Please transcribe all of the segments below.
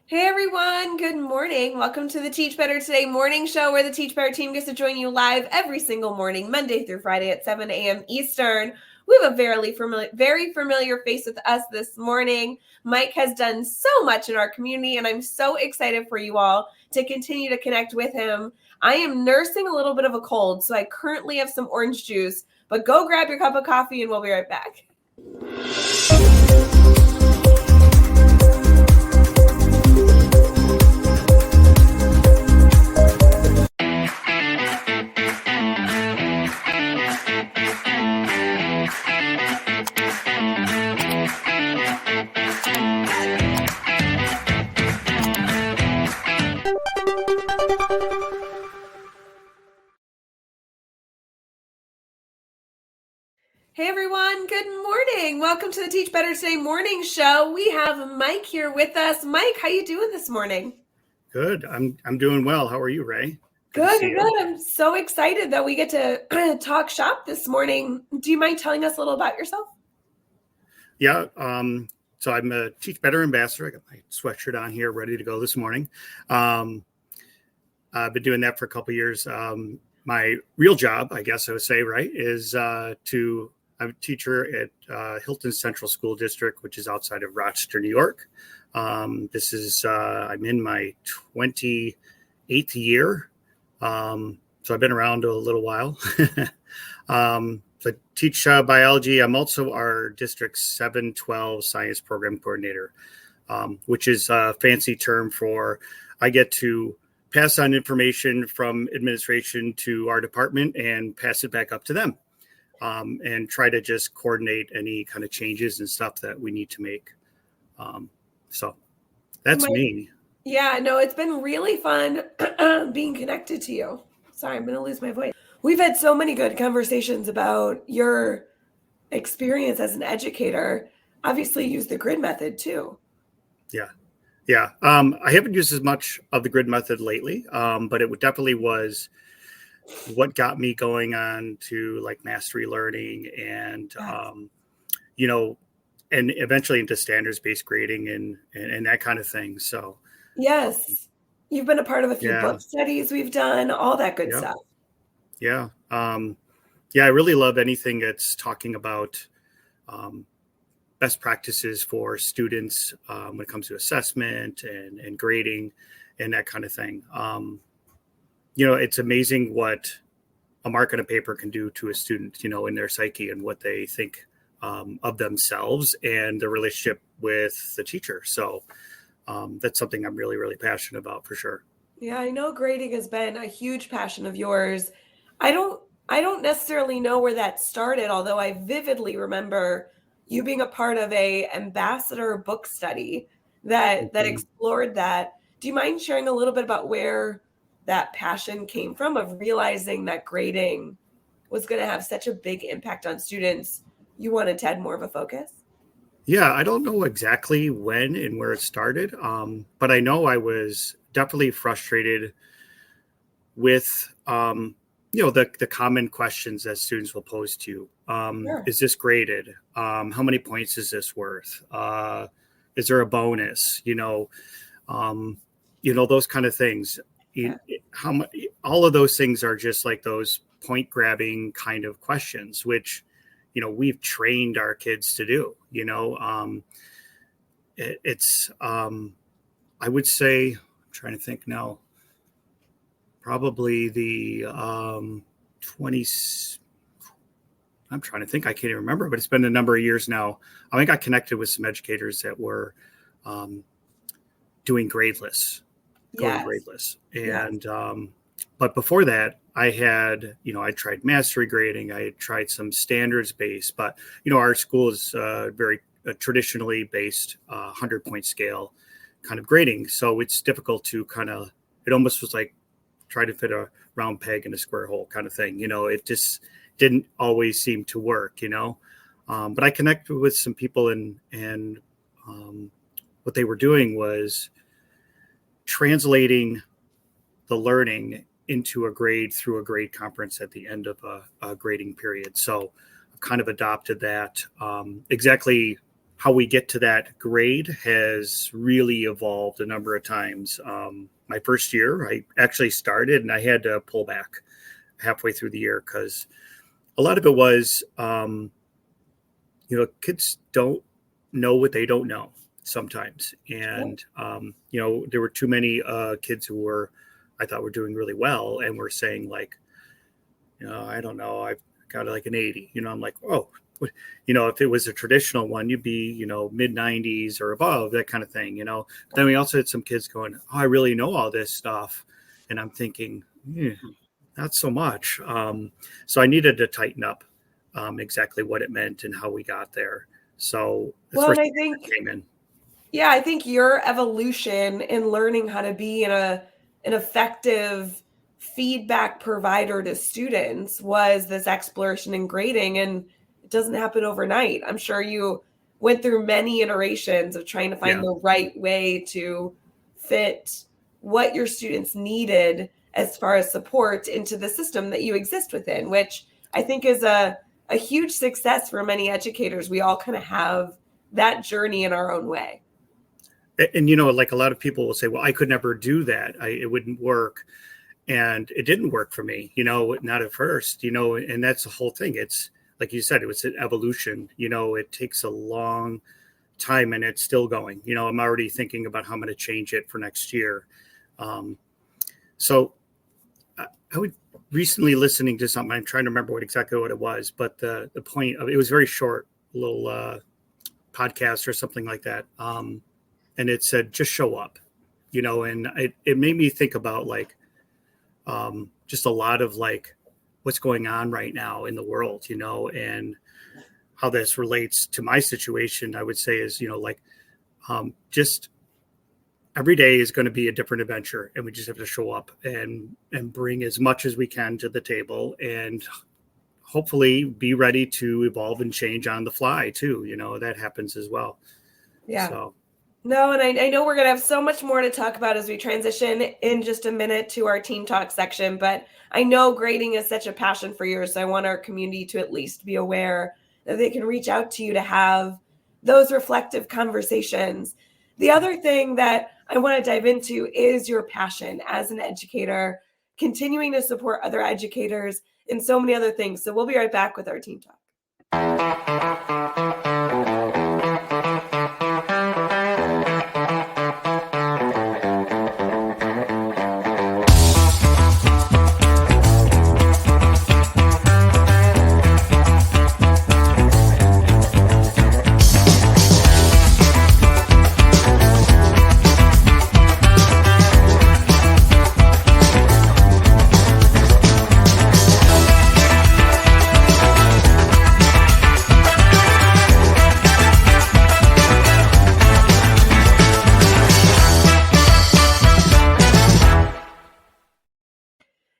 Hey everyone, good morning. Welcome to the Teach Better Today morning show where the Teach Better team gets to join you live every single morning, Monday through Friday at 7 a.m. Eastern. We have a very familiar face with us this morning. Mike has done so much in our community, and I'm so excited for you all to continue to connect with him. I am nursing a little bit of a cold, so I currently have some orange juice, but go grab your cup of coffee and we'll be right back. Hey everyone, good morning. Welcome to the Teach Better Today morning show. We have Mike here with us. Mike, how you doing this morning? Good. I'm doing well. How are you, Ray? Good. I'm so excited that we get to talk shop this morning. Do you mind telling us a little about yourself? Yeah. So I'm a Teach Better ambassador. I got my sweatshirt on here, ready to go this morning. I've been doing that for a couple of years. My real job, I guess I would say, right, is I'm a teacher at Hilton Central School District, which is outside of Rochester, New York. I'm in my 28th year. So I've been around a little while. So I teach biology. I'm also our district's 712 science program coordinator, which is a fancy term for I get to pass on information from administration to our department and pass it back up to them, and try to just coordinate any kind of changes and stuff that we need to make. So that's me. Yeah, no, it's been really fun being connected to you. Sorry, I'm going to lose my voice. We've had so many good conversations about your experience as an educator. Obviously, use the grid method too. Yeah. I haven't used as much of the grid method lately, but it definitely was what got me going on to like mastery learning and, and eventually into standards-based grading and that kind of thing. So yes, you've been a part of a few book studies we've done, all that good stuff. Yeah. I really love anything that's talking about best practices for students when it comes to assessment and grading and that kind of thing. It's amazing what a mark on a paper can do to a student, in their psyche and what they think of themselves and the relationship with the teacher. So that's something I'm really, really passionate about for sure. Yeah, I know grading has been a huge passion of yours. I don't necessarily know where that started, although I vividly remember you being a part of a ambassador book study that explored that. Do you mind sharing a little bit about where that passion came from of realizing that grading was going to have such a big impact on students? You wanted to add more of a focus? Yeah, I don't know exactly when and where it started, but I know I was definitely frustrated with the common questions that students will pose to you. Sure. Is this graded? How many points is this worth? Is there a bonus? Those kind of things. All of those things are just like those point grabbing kind of questions, which, we've trained our kids to do. I would say, I'm trying to think now, probably the 20, I'm trying to think, I can't even remember, but it's been a number of years now. I got connected with some educators that were doing gradeless, going gradeless. And, but before that, I had, I tried mastery grading. I had tried some standards based, but, our school is very traditionally based 100-point scale kind of grading. So it's difficult to it almost was like try to fit a round peg in a square hole kind of thing. It just didn't always seem to work, but I connected with some people and what they were doing was translating the learning into a grade through a grade conference at the end of a grading period. So I've kind of adopted that exactly how we get to that grade has really evolved a number of times. My first year, I actually started and I had to pull back halfway through the year because a lot of it was, kids don't know what they don't know sometimes. And, there were too many kids who I thought were doing really well and were saying like, I don't know, I've got like an 80, I'm like, oh, if it was a traditional one, you'd be, mid 90s or above, that kind of thing, But then we also had some kids going, oh, I really know all this stuff. And I'm thinking, not so much. So I needed to tighten up exactly what it meant and how we got there. So that's where I think came in. Yeah, I think your evolution in learning how to be an effective feedback provider to students was this exploration in grading, and it doesn't happen overnight. I'm sure you went through many iterations of trying to find the right way to fit what your students needed as far as support into the system that you exist within, which I think is a huge success for many educators. We all kind of have that journey in our own way. And, like a lot of people will say, well, I could never do that. It wouldn't work. And it didn't work for me, not at first, and that's the whole thing. It's like you said, it was an evolution, it takes a long time and it's still going, I'm already thinking about how I'm going to change it for next year. So I was recently listening to something. I'm trying to remember exactly what it was, but the point of it was very short, little podcast or something like that. And it said, just show up, and it made me think about like just a lot of like what's going on right now in the world, and how this relates to my situation, I would say is, just every day is going to be a different adventure, and we just have to show up and bring as much as we can to the table and hopefully be ready to evolve and change on the fly too. That happens as well. Yeah. So. No, and I know we're going to have so much more to talk about as we transition in just a minute to our Team Talk section, but I know grading is such a passion for yours, so I want our community to at least be aware that they can reach out to you to have those reflective conversations. The other thing that I want to dive into is your passion as an educator, continuing to support other educators and so many other things. So we'll be right back with our Team Talk.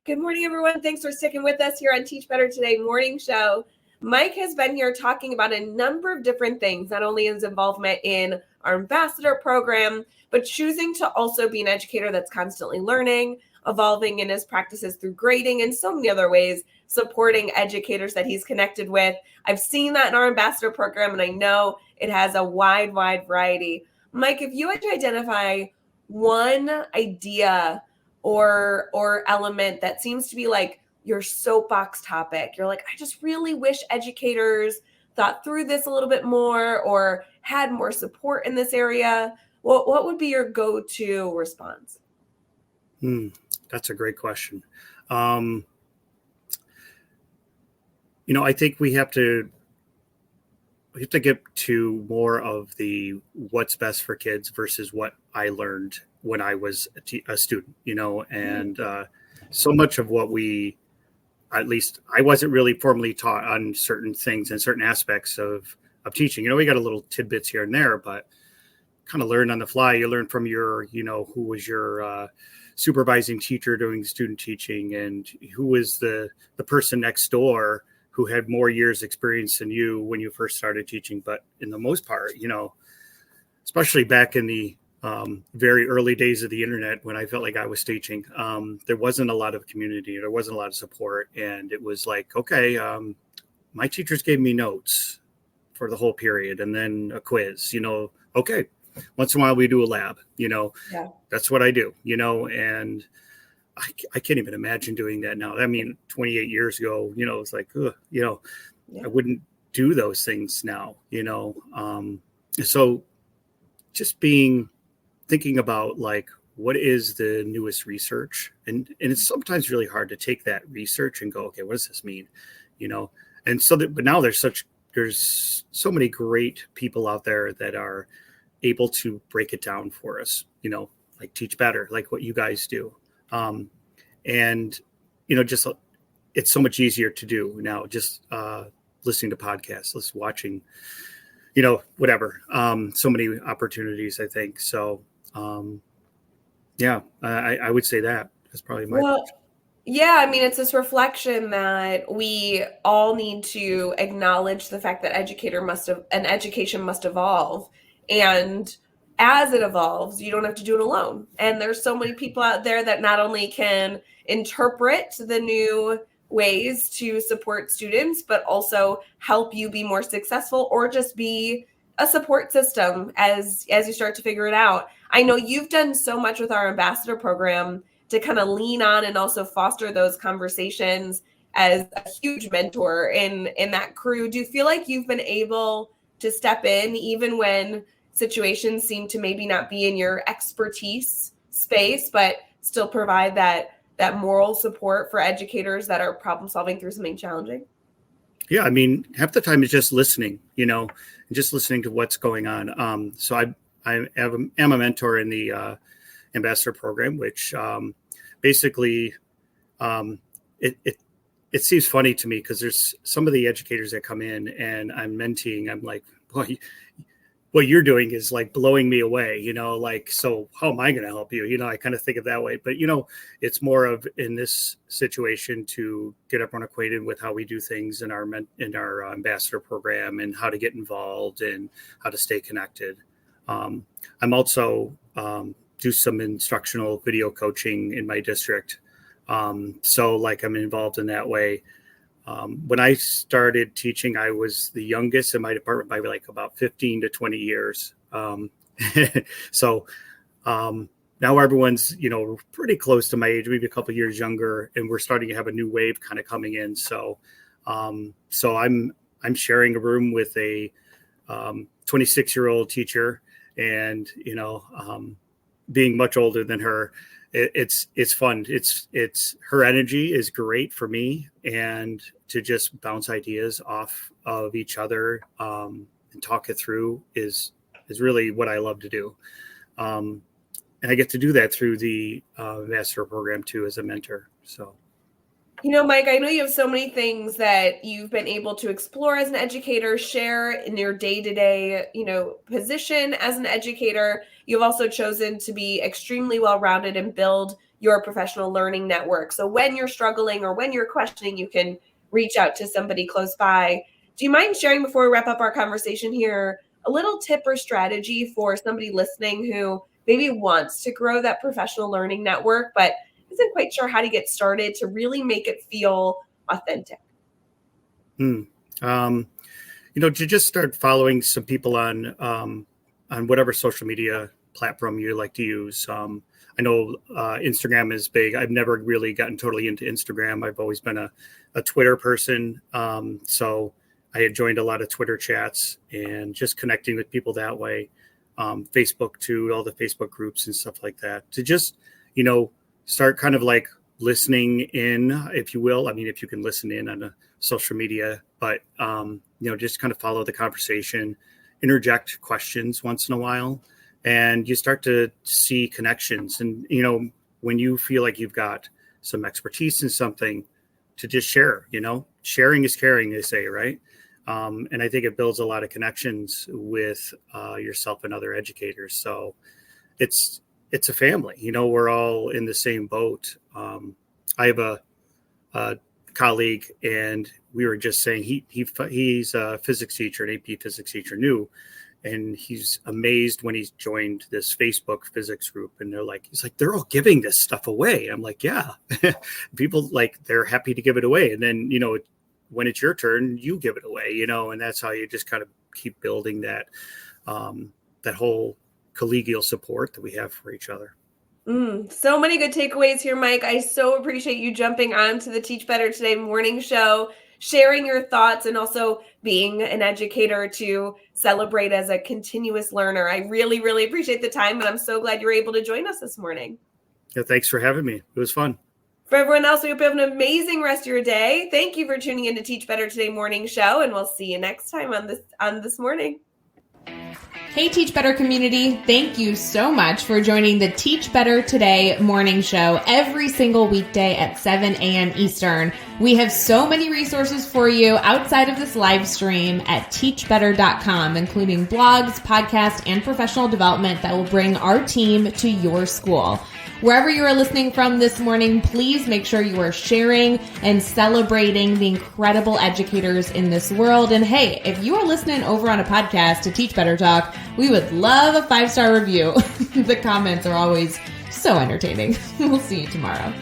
Good morning, everyone. Thanks for sticking with us here on Teach Better Today morning show. Mike has been here talking about a number of different things, not only his involvement in our ambassador program, but choosing to also be an educator that's constantly learning, evolving in his practices through grading, and so many other ways, supporting educators that he's connected with. I've seen that in our ambassador program, and I know it has a wide variety. Mike, if you had to identify one idea or element that seems to be like your soapbox topic, you're like, I just really wish educators thought through this a little bit more or had more support in this area, what would be your go-to response? That's a great question. I think we have to get to more of the what's best for kids versus what I learned when I was a student, and so much of what at least I wasn't really formally taught on certain things and certain aspects of teaching. We got a little tidbits here and there, but kind of learn on the fly. You learn from your, who was your supervising teacher doing student teaching, and who was the person next door who had more years experience than you when you first started teaching. But in the most part, especially back in the very early days of the internet, when I felt like I was teaching, there wasn't a lot of community, there wasn't a lot of support. And it was like, okay, my teachers gave me notes for the whole period, and then a quiz, okay. Once in a while we do a lab, Yeah. that's what I do, and I can't even imagine doing that now. I mean, 28 years ago, it's like, ugh, Yeah. I wouldn't do those things now, so just thinking about like, what is the newest research? And it's sometimes really hard to take that research and go, okay, what does this mean? And so but now there's so many great people out there that are able to break it down for us, like Teach Better, like what you guys do. And, just it's so much easier to do now, just listening to podcasts, watching, whatever. So many opportunities, I think. So, yeah, I would say that's probably my. Well, yeah, I mean, it's this reflection that we all need to acknowledge the fact that education must evolve. And as it evolves, you don't have to do it alone. And there's so many people out there that not only can interpret the new ways to support students, but also help you be more successful or just be a support system as you start to figure it out. I know you've done so much with our ambassador program to kind of lean on and also foster those conversations as a huge mentor in that crew. Do you feel like you've been able to step in even when situations seem to maybe not be in your expertise space, but still provide that moral support for educators that are problem solving through something challenging? Yeah, I mean, half the time it's just listening, and just listening to what's going on. So I am a mentor in the ambassador program, which basically it seems funny to me because there's some of the educators that come in and I'm mentoring. I'm like, boy, what you're doing is like blowing me away, like, so how am I going to help you? I kind of think of that way, but it's more of in this situation to get everyone acquainted with how we do things in our ambassador program and how to get involved and how to stay connected. I'm also do some instructional video coaching in my district. So like I'm involved in that way. When I started teaching, I was the youngest in my department by like about 15 to 20 years. So now everyone's, pretty close to my age, maybe a couple of years younger, and we're starting to have a new wave kind of coming in. So so I'm sharing a room with a 26-year-old teacher, and being much older than her, it's fun. It's her energy is great for me, and to just bounce ideas off of each other and talk it through is really what I love to do. And I get to do that through the master program too, as a mentor. So. Mike, I know you have so many things that you've been able to explore as an educator, share in your day-to-day, position as an educator. You've also chosen to be extremely well-rounded and build your professional learning network. So when you're struggling or when you're questioning, you can reach out to somebody close by. Do you mind sharing, before we wrap up our conversation here, a little tip or strategy for somebody listening who maybe wants to grow that professional learning network, but isn't quite sure how to get started to really make it feel authentic? To just start following some people on whatever social media platform you like to use. I know Instagram is big. I've never really gotten totally into Instagram. I've always been a Twitter person. So I had joined a lot of Twitter chats and just connecting with people that way. Facebook too, all the Facebook groups and stuff like that, to just, start kind of like listening in, if you will. I mean, if you can listen in on a social media, but, just kind of follow the conversation, interject questions once in a while, and you start to see connections. And, when you feel like you've got some expertise in something, to just share, sharing is caring, they say, right? And I think it builds a lot of connections with yourself and other educators. So it's a family, we're all in the same boat. I have a colleague, and we were just saying he's a physics teacher, an AP physics teacher, new, and he's amazed when he's joined this Facebook physics group, and he's like, they're all giving this stuff away. I'm like, yeah, people they're happy to give it away. And then, when it's your turn, you give it away, and that's how you just kind of keep building that whole collegial support that we have for each other. So many good takeaways here, Mike. I so appreciate you jumping on to the Teach Better Today morning show, sharing your thoughts, and also being an educator to celebrate as a continuous learner. I really, really appreciate the time, and I'm so glad you were able to join us this morning. Yeah, thanks for having me. It was fun. For everyone else, we hope you have an amazing rest of your day. Thank you for tuning in to Teach Better Today morning show, and we'll see you next time on this morning. Hey, Teach Better community. Thank you so much for joining the Teach Better Today morning show every single weekday at 7 a.m. Eastern. We have so many resources for you outside of this live stream at teachbetter.com, including blogs, podcasts, and professional development that will bring our team to your school. Wherever you are listening from this morning, please make sure you are sharing and celebrating the incredible educators in this world. And hey, if you are listening over on a podcast to Teach Better Talk, we would love a 5-star review. The comments are always so entertaining. We'll see you tomorrow.